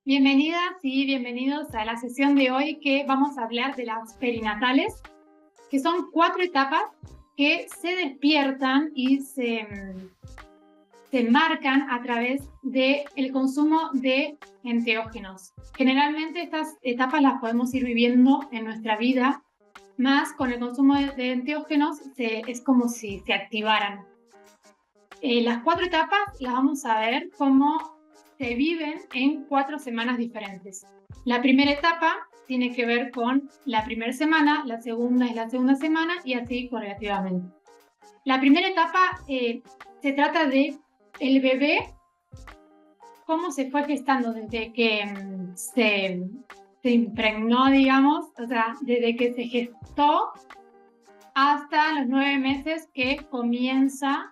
Bienvenidas y bienvenidos a la sesión de hoy que vamos a hablar de las perinatales, que son 4 etapas que se despiertan y se marcan a través del consumo de enteógenos. Generalmente estas etapas las podemos ir viviendo en nuestra vida, más con el consumo de enteógenos es como si se activaran. Las 4 etapas las vamos a ver cómo se viven en 4 semanas diferentes. La primera etapa tiene que ver con la primera semana, la segunda es la segunda semana y así correlativamente. La primera etapa se trata de el bebé, cómo se fue gestando desde que se impregnó, digamos, o sea, desde que se gestó hasta los 9 meses que comienza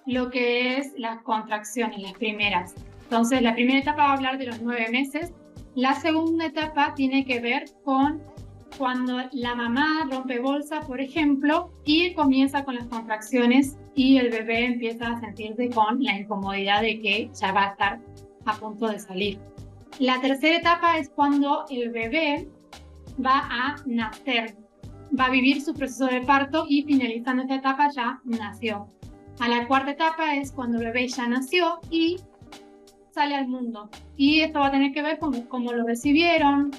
lo que es las contracciones, las primeras. Entonces, la primera etapa va a hablar de los 9 meses. La segunda etapa tiene que ver con cuando la mamá rompe bolsa, por ejemplo, y comienza con las contracciones y el bebé empieza a sentirse con la incomodidad de que ya va a estar a punto de salir. La tercera etapa es cuando el bebé va a nacer, va a vivir su proceso de parto y finalizando esta etapa ya nació. A la cuarta etapa es cuando el bebé ya nació y sale al mundo. Y esto va a tener que ver con cómo lo recibieron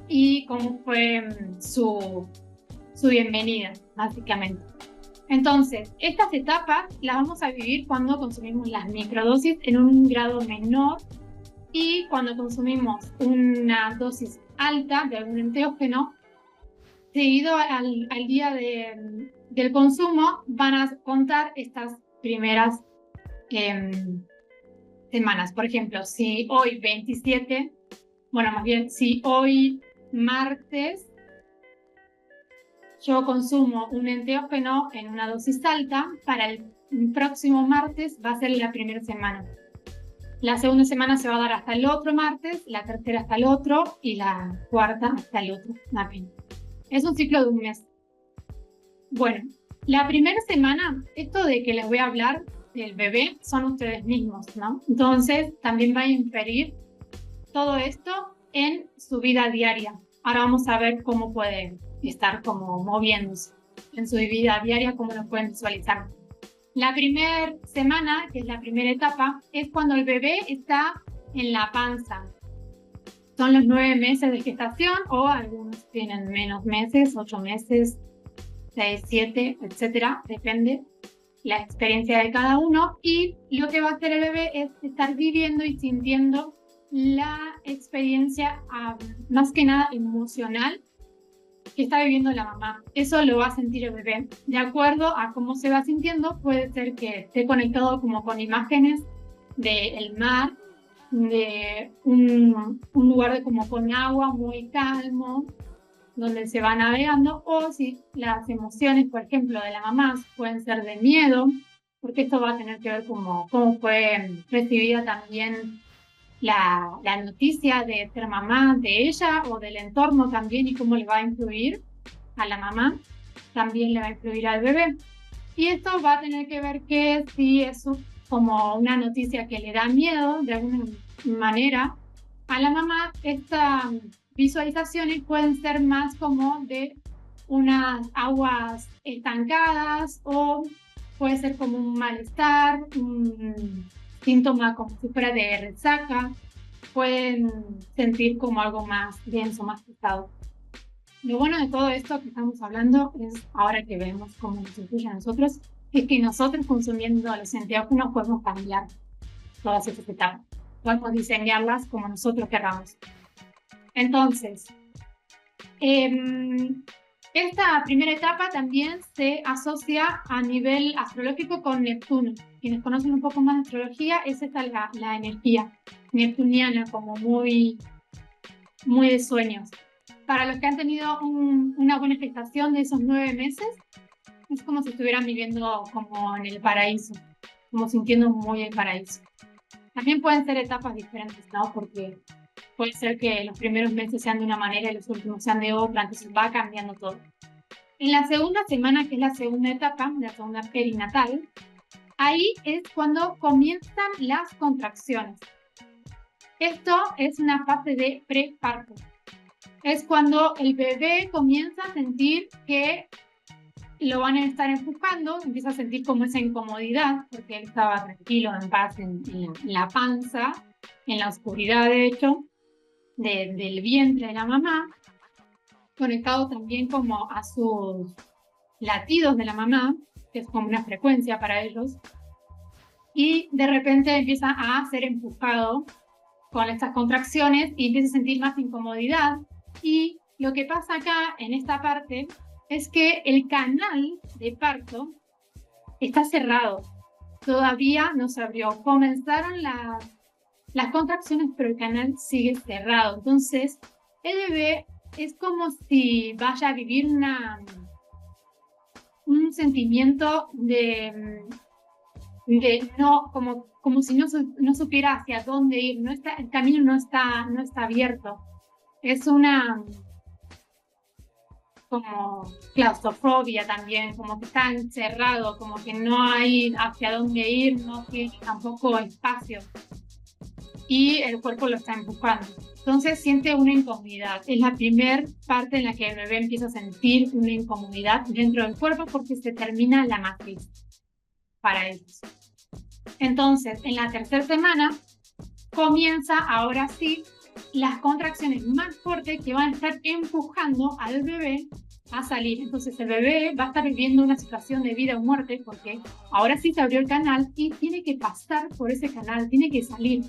y cómo fue su bienvenida, básicamente. Entonces, estas etapas las vamos a vivir cuando consumimos las microdosis en un grado menor y cuando consumimos una dosis alta de algún enteógeno, seguido al día del consumo, van a contar estas primeras semanas. Por ejemplo, si hoy 27, bueno, más bien, si hoy martes yo consumo un enteógeno en una dosis alta, para el próximo martes va a ser la primera semana. La segunda semana se va a dar hasta el otro martes, la tercera hasta el otro y la cuarta hasta el otro. Es un ciclo de un mes. Bueno, la primera semana, esto de que les voy a hablar del bebé son ustedes mismos, ¿no? Entonces, también va a inferir todo esto en su vida diaria. Ahora vamos a ver cómo puede estar como moviéndose en su vida diaria, cómo lo pueden visualizar. La primera semana, que es la primera etapa, es cuando el bebé está en la panza. Son los 9 meses de gestación o algunos tienen menos meses, 8 meses, 6, 7, etcétera, depende la experiencia de cada uno. Y lo que va a hacer el bebé es estar viviendo y sintiendo la experiencia más que nada emocional que está viviendo la mamá. Eso lo va a sentir el bebé. De acuerdo a cómo se va sintiendo, puede ser que esté conectado como con imágenes del mar, de un lugar como con agua muy calmo, donde se va navegando, o si las emociones, por ejemplo, de la mamá pueden ser de miedo, porque esto va a tener que ver cómo fue recibida también la noticia de ser mamá de ella o del entorno también y cómo le va a influir a la mamá, también le va a influir al bebé. Y esto va a tener que ver que si es como una noticia que le da miedo de alguna manera a la mamá, estas visualizaciones pueden ser más como de unas aguas estancadas o puede ser como un malestar, un síntoma como si fuera de resaca, pueden sentir como algo más denso, más pesado. Lo bueno de todo esto que estamos hablando es, ahora que vemos cómo nos influye a nosotros, es que nosotros consumiendo los enteógenos podemos cambiar todas estas etapas. Podemos diseñarlas como nosotros queramos. Entonces, esta primera etapa también se asocia a nivel astrológico con Neptuno. Quienes conocen un poco más de astrología, es esta la energía neptuniana, como muy, muy de sueños. Para los que han tenido una buena gestación de esos 9 meses, es como si estuvieran viviendo como en el paraíso, como sintiendo muy el paraíso. También pueden ser etapas diferentes, ¿no? Porque puede ser que los primeros meses sean de una manera y los últimos sean de otra, entonces va cambiando todo. En la segunda semana, que es la segunda etapa, la segunda perinatal, ahí es cuando comienzan las contracciones. Esto es una fase de preparto. Es cuando el bebé comienza a sentir que lo van a estar empujando, empieza a sentir como esa incomodidad, porque él estaba tranquilo, en paz, en la panza, en la oscuridad, de hecho, del vientre de la mamá, conectado también como a sus latidos de la mamá, que es como una frecuencia para ellos, y de repente empieza a ser empujado con estas contracciones y empieza a sentir más incomodidad. Y lo que pasa acá en esta parte es que el canal de parto está cerrado, todavía no se abrió. Comenzaron las contracciones, pero el canal sigue cerrado. Entonces, el bebé es como si vaya a vivir un sentimiento de no, como si no supiera hacia dónde ir, el camino no está abierto. Es una como claustrofobia también, como que está encerrado, como que no hay hacia dónde ir, no tiene tampoco espacio. Y el cuerpo lo está empujando. Entonces siente una incomodidad. Es la primera parte en la que el bebé empieza a sentir una incomodidad dentro del cuerpo porque se termina la matriz para ellos. Entonces, en la tercera semana comienza ahora sí las contracciones más fuertes que van a estar empujando al bebé a salir. Entonces el bebé va a estar viviendo una situación de vida o muerte porque ahora sí se abrió el canal y tiene que pasar por ese canal, tiene que salir.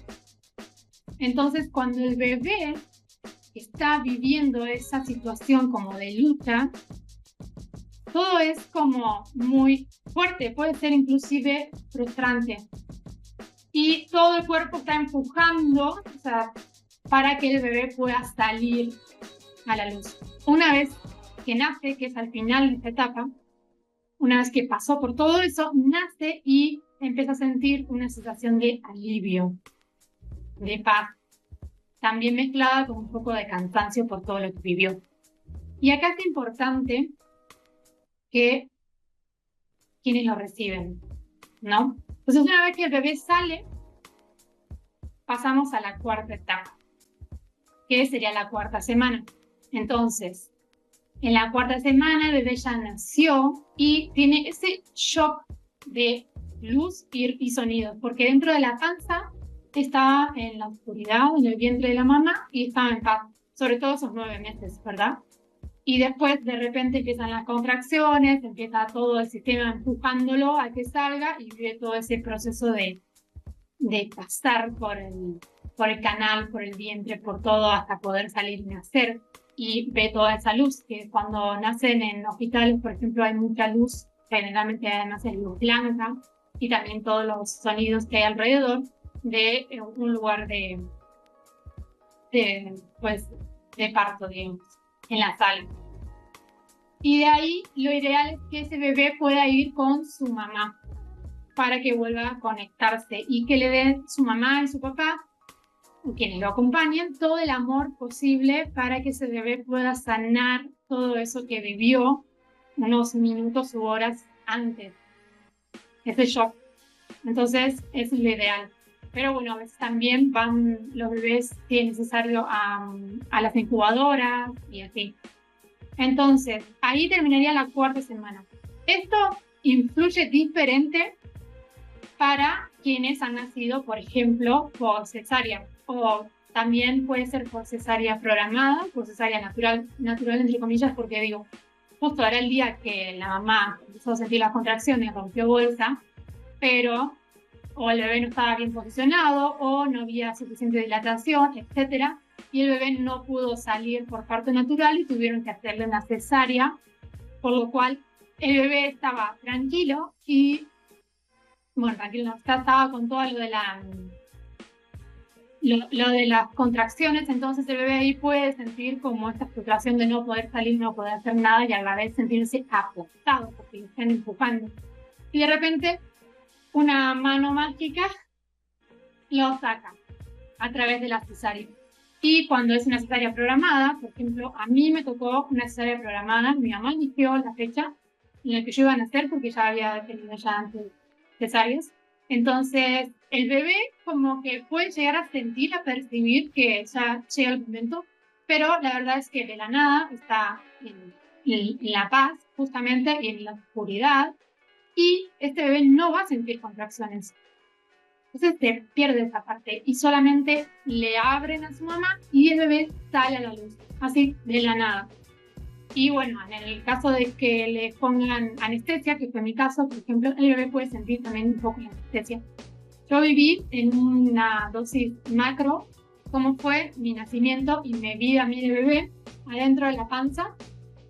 Entonces cuando el bebé está viviendo esa situación como de lucha, todo es como muy fuerte, puede ser inclusive frustrante. Y todo el cuerpo está empujando, o sea, para que el bebé pueda salir a la luz. Una vez que nace, que es al final de esta etapa, una vez que pasó por todo eso, nace y empieza a sentir una sensación de alivio, de paz, también mezclada con un poco de cansancio por todo lo que vivió. Y acá es importante que quienes lo reciben, ¿no? Entonces, una vez que el bebé sale, pasamos a la cuarta etapa, que sería la cuarta semana. Entonces, en la cuarta semana el bebé ya nació y tiene ese shock de luz y sonido, porque dentro de la panza estaba en la oscuridad, en el vientre de la mamá, y estaba en paz, sobre todo esos 9 meses, ¿verdad? Y después de repente empiezan las contracciones, empieza todo el sistema empujándolo a que salga y vive todo ese proceso de pasar por el canal, por el vientre, por todo, hasta poder salir y nacer. Y ve toda esa luz, que cuando nacen en hospitales, por ejemplo, hay mucha luz, generalmente además es luz blanca, y también todos los sonidos que hay alrededor de un lugar pues, de parto, digamos, en la sala. Y de ahí lo ideal es que ese bebé pueda ir con su mamá para que vuelva a conectarse y que le den su mamá y su papá, o quienes lo acompañen, todo el amor posible para que ese bebé pueda sanar todo eso que vivió unos minutos u horas antes, ese shock. Entonces, eso es lo ideal. Pero bueno, a veces también van los bebés que es necesario a las incubadoras y así. Entonces, ahí terminaría la cuarta semana. Esto influye diferente para quienes han nacido, por ejemplo, por cesárea, o también puede ser por cesárea programada, por cesárea natural entre comillas, porque digo, justo era el día que la mamá empezó a sentir las contracciones, rompió bolsa, pero o el bebé no estaba bien posicionado, o no había suficiente dilatación, etcétera, y el bebé no pudo salir por parto natural y tuvieron que hacerle una cesárea, por lo cual el bebé estaba tranquilo y bueno, tranquilo, estaba con todo lo de las contracciones, entonces el bebé ahí puede sentir como esta frustración de no poder salir, no poder hacer nada y a la vez sentirse aplastado porque lo están empujando. Y de repente una mano mágica lo saca a través de la cesárea. Y cuando es una cesárea programada, por ejemplo, a mí me tocó una cesárea programada, mi mamá eligió la fecha en la que yo iba a nacer porque ya había tenido ya antes cesáreas. Entonces, el bebé como que puede llegar a sentir, a percibir que ya llega el momento, pero la verdad es que de la nada está en la paz, justamente, y en la oscuridad, y este bebé no va a sentir contracciones. Entonces se pierde esa parte y solamente le abren a su mamá y el bebé sale a la luz, así de la nada. Y bueno, en el caso de que le pongan anestesia, que fue mi caso, por ejemplo, el bebé puede sentir también un poco la anestesia. Yo viví en una dosis macro cómo fue mi nacimiento y me vi a mí de bebé adentro de la panza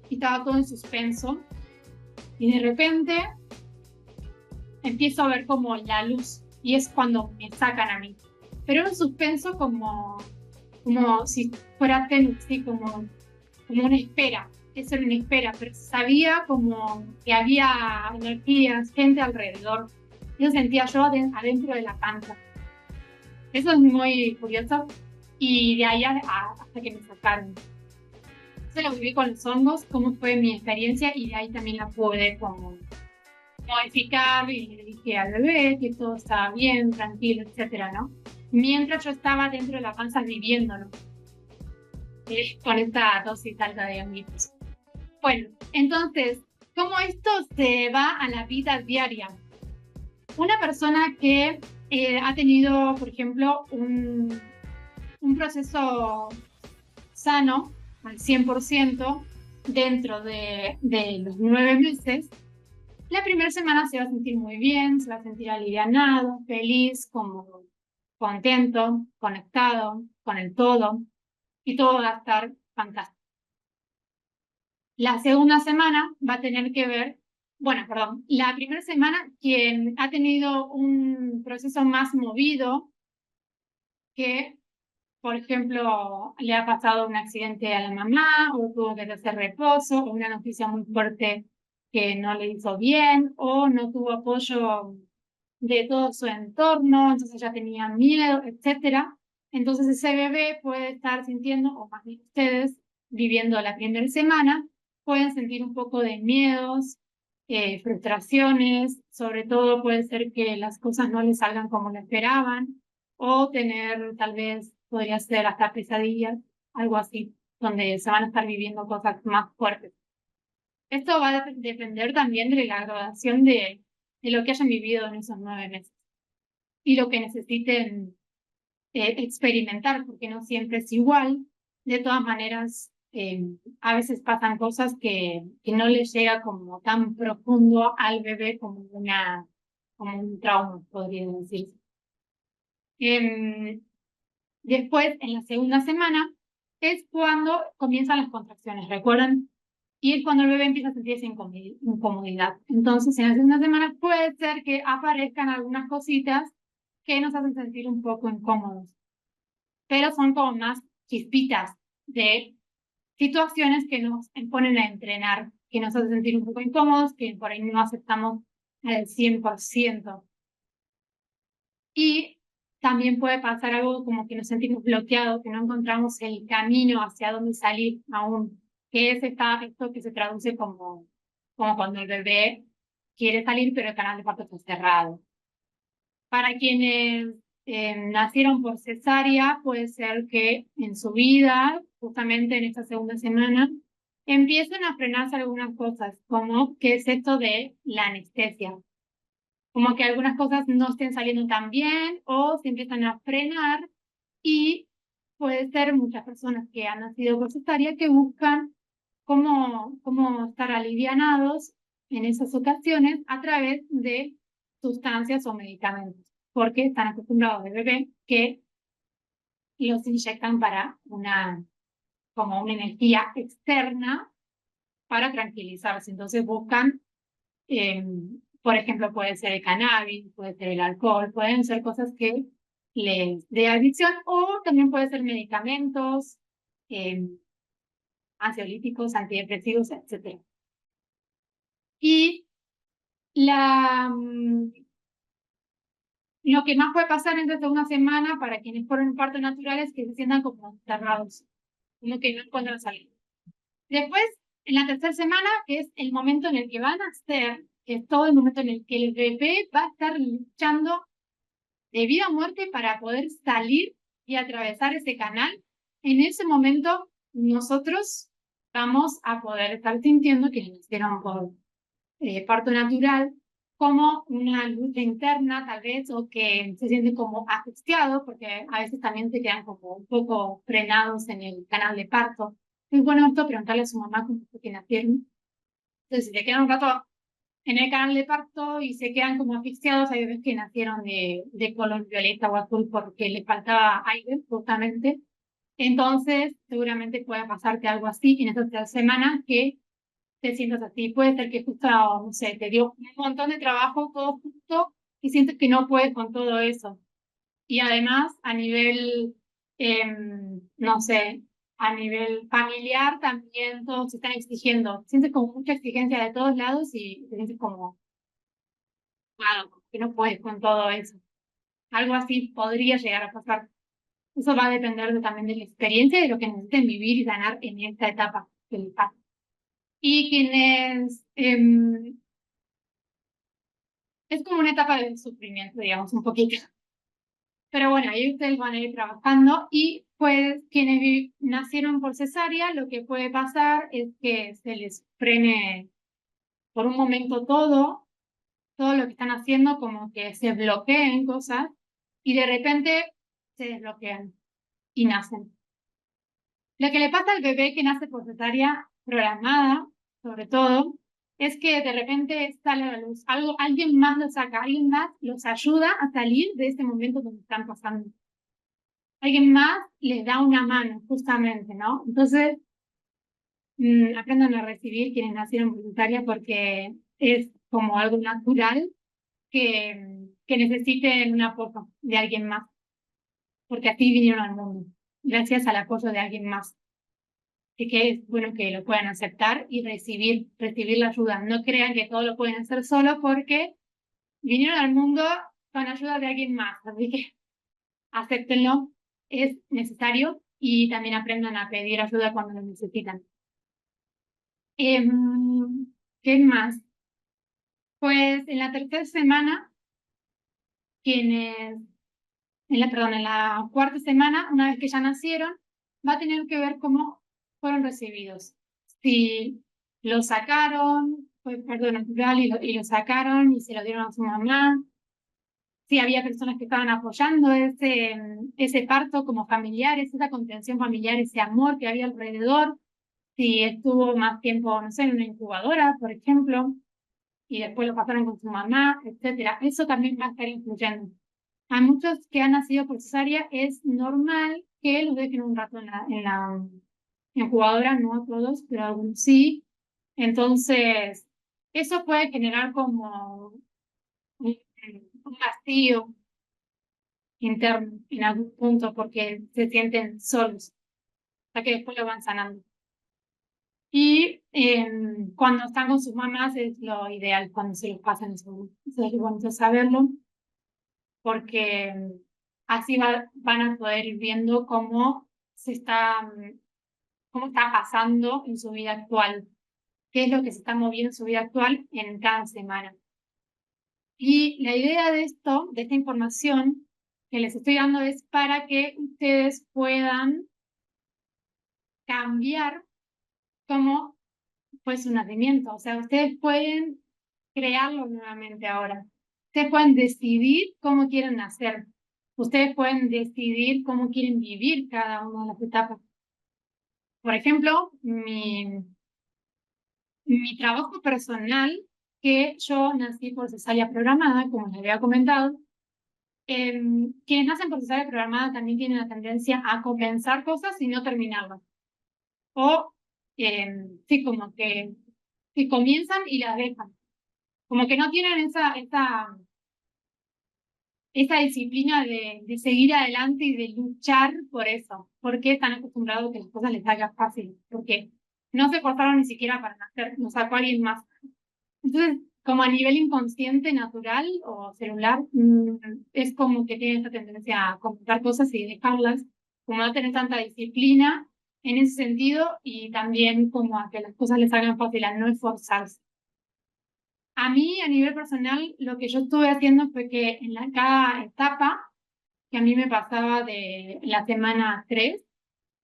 y estaba todo en suspenso. Y de repente empiezo a ver como la luz y es cuando me sacan a mí. Pero era un suspenso como si fuera sí, como una espera. Eso era una espera, pero sabía como que había energías, gente alrededor. Eso sentía yo adentro de la panza. Eso es muy curioso. Y de ahí hasta que me sacaron. Eso lo viví con los hongos, cómo fue mi experiencia, y de ahí también la pude como modificar y le dije al bebé que todo estaba bien, tranquilo, etcétera, ¿no? Mientras yo estaba dentro de la panza viviéndolo, con esta dosis alta de honguitos. Bueno, entonces, ¿cómo esto se va a la vida diaria? Una persona que ha tenido, por ejemplo, un proceso sano al 100% dentro de los 9 meses, la primera semana se va a sentir muy bien, se va a sentir alivianado, feliz, como contento, conectado con el todo, y todo va a estar fantástico. La segunda semana va a tener que ver, bueno, perdón, la primera semana quien ha tenido un proceso más movido, que por ejemplo le ha pasado un accidente a la mamá o tuvo que hacer reposo o una noticia muy fuerte que no le hizo bien o no tuvo apoyo de todo su entorno, entonces ya tenía miedo, etcétera. Entonces ese bebé puede estar sintiendo, o más bien ustedes, viviendo la primera semana, pueden sentir un poco de miedos, frustraciones, sobre todo puede ser que las cosas no les salgan como lo esperaban, o tener tal vez, podría ser hasta pesadillas, algo así, donde se van a estar viviendo cosas más fuertes. Esto va a depender también de la graduación de lo que hayan vivido en esos 9 meses y lo que necesiten experimentar, porque no siempre es igual. De todas maneras, a veces pasan cosas que no les llega como tan profundo al bebé como un trauma, podría decirse. Después, en la segunda semana, es cuando comienzan las contracciones, ¿recuerdan? Y es cuando el bebé empieza a sentir esa incomodidad. Entonces, en la segunda semana puede ser que aparezcan algunas cositas que nos hacen sentir un poco incómodos, pero son como más chispitas de situaciones que nos ponen a entrenar, que nos hacen sentir un poco incómodos, que por ahí no aceptamos al 100%. Y también puede pasar algo como que nos sentimos bloqueados, que no encontramos el camino hacia dónde salir aún, que es esto que se traduce como cuando el bebé quiere salir, pero el canal de parto está cerrado. Para quienes nacieron por cesárea, puede ser que en su vida, justamente en esta segunda semana, empiecen a frenarse algunas cosas, como qué es esto de la anestesia. Como que algunas cosas no estén saliendo tan bien o se empiezan a frenar, y puede ser muchas personas que han nacido por cesárea que buscan cómo estar alivianados en esas ocasiones a través de sustancias o medicamentos, porque están acostumbrados de bebé que los inyectan para como una energía externa para tranquilizarse. Entonces buscan, por ejemplo, puede ser el cannabis, puede ser el alcohol, pueden ser cosas que les dé adicción, o también puede ser medicamentos, ansiolíticos, antidepresivos, etc. Y lo que más puede pasar en esta segunda semana para quienes fueron partos naturales es que se sientan como cerrados, como que no encuentran salida. Después, en la tercera semana, que es el momento en el que van a nacer, que es todo el momento en el que el bebé va a estar luchando de vida o muerte para poder salir y atravesar ese canal. En ese momento nosotros vamos a poder estar sintiendo que nacieron por parto natural, como una lucha interna tal vez, o que se sienten como asfixiados, porque a veces también se quedan como un poco frenados en el canal de parto. Es bueno esto preguntarle a su mamá cómo fue que nacieron. Entonces, si se quedan un rato en el canal de parto y se quedan como asfixiados, hay bebés que nacieron de color violeta o azul porque les faltaba aire, justamente. Entonces, seguramente puede pasarte algo así en estas 3 semanas que te sientas así. Puede ser que justo, no sé, te dio un montón de trabajo todo justo y sientes que no puedes con todo eso. Y además, a nivel, no sé, a nivel familiar también todos se están exigiendo. Sientes como mucha exigencia de todos lados y te sientes como, claro, que no puedes con todo eso. Algo así podría llegar a pasar. Eso va a depender también de la experiencia y de lo que necesiten vivir y ganar en esta etapa del parto. Y quienes es como una etapa de sufrimiento, digamos, un poquito. Pero bueno, ahí ustedes van a ir trabajando y pues quienes nacieron por cesárea, lo que puede pasar es que se les frene por un momento todo lo que están haciendo, como que se bloqueen cosas y de repente se desbloquean y nacen. Lo que le pasa al bebé que nace por cesárea programada, sobre todo, es que de repente sale a la luz, alguien más lo saca, alguien más los ayuda a salir de ese momento donde están pasando. Alguien más les da una mano, justamente, ¿no? Entonces, aprendan a recibir quienes nacieron por cesárea porque es como algo natural que necesiten un apoyo de alguien más, porque así vinieron al mundo, gracias al apoyo de alguien más. Así que es bueno que lo puedan aceptar y recibir la ayuda. No crean que todo lo pueden hacer solo porque vinieron al mundo con ayuda de alguien más. Así que acéptenlo, es necesario y también aprendan a pedir ayuda cuando lo necesitan. ¿Qué más? Pues en la 3.ª semana, en la 4.ª semana, una vez que ya nacieron, va a tener que ver cómo fueron recibidos. Si lo sacaron, fue parto natural y lo sacaron y se lo dieron a su mamá. Si había personas que estaban apoyando ese parto como familiares, esa contención familiar, ese amor que había alrededor. Si estuvo más tiempo, no sé, en una incubadora, por ejemplo, y después lo pasaron con su mamá, etcétera. Eso también va a estar influyendo. A muchos que han nacido por cesárea es normal que los dejen un rato en la incubadora, no a todos, pero a algunos sí. Entonces, eso puede generar como un vacío interno en algún punto porque se sienten solos, hasta que después lo van sanando. Y cuando están con sus mamás es lo ideal cuando se los pasan eso. Es bonito saberlo porque así van a poder ir viendo cómo está pasando en su vida actual, qué es lo que se está moviendo en su vida actual en cada semana. Y la idea de esto, de esta información que les estoy dando, es para que ustedes puedan cambiar cómo fue su nacimiento. O sea, ustedes pueden crearlo nuevamente ahora. Ustedes pueden decidir cómo quieren nacer. Ustedes pueden decidir cómo quieren vivir cada una de las etapas. Por ejemplo, mi trabajo personal, que yo nací por cesárea programada, como les había comentado, quienes nacen por cesárea programada también tienen la tendencia a comenzar cosas y no terminarlas. O, sí, como que comienzan y las dejan. Como que no tienen esa disciplina de seguir adelante y de luchar por eso. Porque están acostumbrados a que las cosas les salgan fácil. Porque no se esforzaron ni siquiera para nacer, nos sacó alguien más. Entonces, como a nivel inconsciente, natural o celular, es como que tienen esa tendencia a comentar cosas y dejarlas, como no tener tanta disciplina en ese sentido y también como a que las cosas les salgan fácil, a no esforzarse. A mí, a nivel personal, lo que yo estuve haciendo fue que en cada etapa, que a mí me pasaba de la semana 3,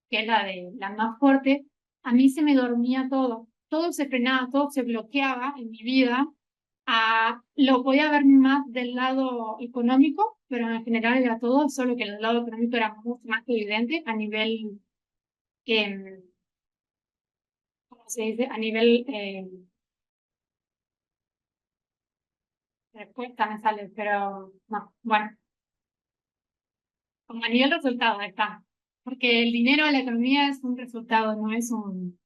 que es la más fuerte, a mí se me dormía todo. Todo se frenaba, todo se bloqueaba en mi vida. Lo podía ver más del lado económico, pero en general era todo, solo que el lado económico era mucho más evidente a nivel, eh, ¿cómo se dice? A nivel respuesta me sale, pero no, bueno, como a nivel resultado está. Porque el dinero, la economía es un resultado, no es un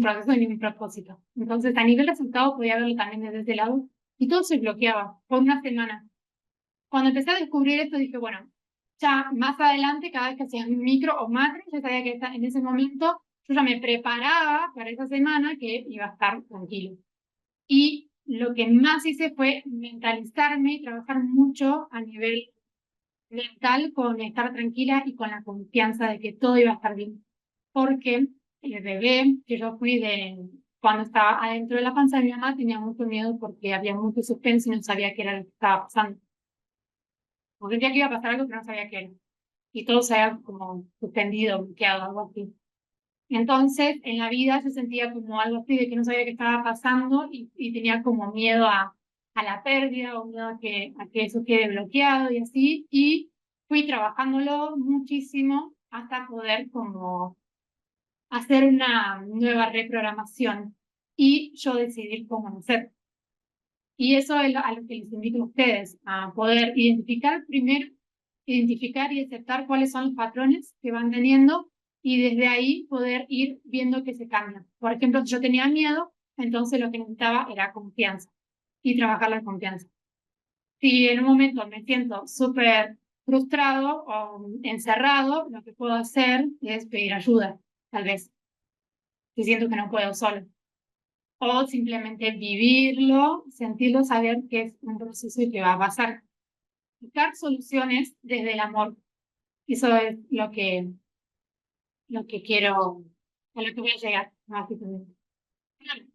proceso ni un propósito. Entonces, a nivel resultado podía verlo también desde ese lado y todo se bloqueaba por una semana. Cuando empecé a descubrir esto, dije, bueno, ya más adelante, cada vez que hacía micro o macro, ya sabía que en ese momento yo ya me preparaba para esa semana que iba a estar tranquilo. Y lo que más hice fue mentalizarme y trabajar mucho a nivel mental con estar tranquila y con la confianza de que todo iba a estar bien. Porque el bebé que yo fui cuando estaba adentro de la panza de mi mamá tenía mucho miedo porque había mucho suspenso y no sabía qué era lo que estaba pasando. Porque sentía que iba a pasar algo, pero no sabía qué era. Y todo se había como suspendido, bloqueado, algo así. Entonces, en la vida yo sentía como algo así de que no sabía qué estaba pasando y tenía como miedo a la pérdida o miedo a que eso quede bloqueado y así. Y fui trabajándolo muchísimo hasta poder como hacer una nueva reprogramación y yo decidir cómo hacer. Y eso es a lo que les invito a ustedes, a poder identificar primero, identificar y aceptar cuáles son los patrones que van teniendo y desde ahí poder ir viendo que se cambian. Por ejemplo, si yo tenía miedo, entonces lo que necesitaba era confianza y trabajar la confianza. Si en un momento me siento súper frustrado o encerrado, lo que puedo hacer es pedir ayuda, tal vez, si siento que no puedo solo. O simplemente vivirlo, sentirlo, saber que es un proceso y que va a pasar. Buscar soluciones desde el amor. Eso es lo que quiero, a lo que voy a llegar, básicamente. Bueno,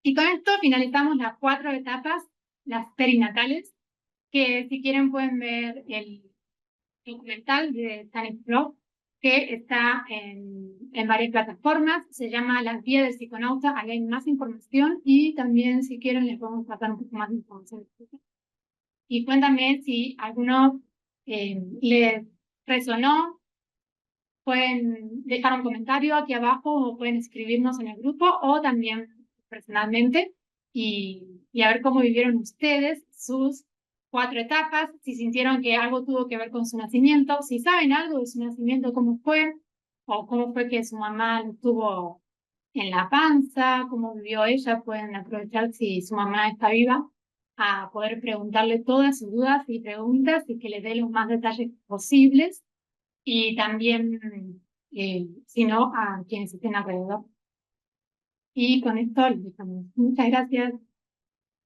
y con esto finalizamos las 4 etapas, las perinatales, que si quieren pueden ver el documental de Stanis Blog, que está en varias plataformas, se llama Las vías del psiconauta, ahí hay más información y también si quieren les podemos pasar un poco más de información. Y cuéntame si alguno les resonó, pueden dejar un comentario aquí abajo o pueden escribirnos en el grupo o también personalmente y a ver cómo vivieron ustedes sus 4 etapas, si sintieron que algo tuvo que ver con su nacimiento, si saben algo de su nacimiento, cómo fue, o cómo fue que su mamá lo tuvo en la panza, cómo vivió ella, pueden aprovechar si su mamá está viva a poder preguntarle todas sus dudas y preguntas y que le dé los más detalles posibles y también, si no, a quienes estén alrededor. Y con esto les dejamos. Muchas gracias.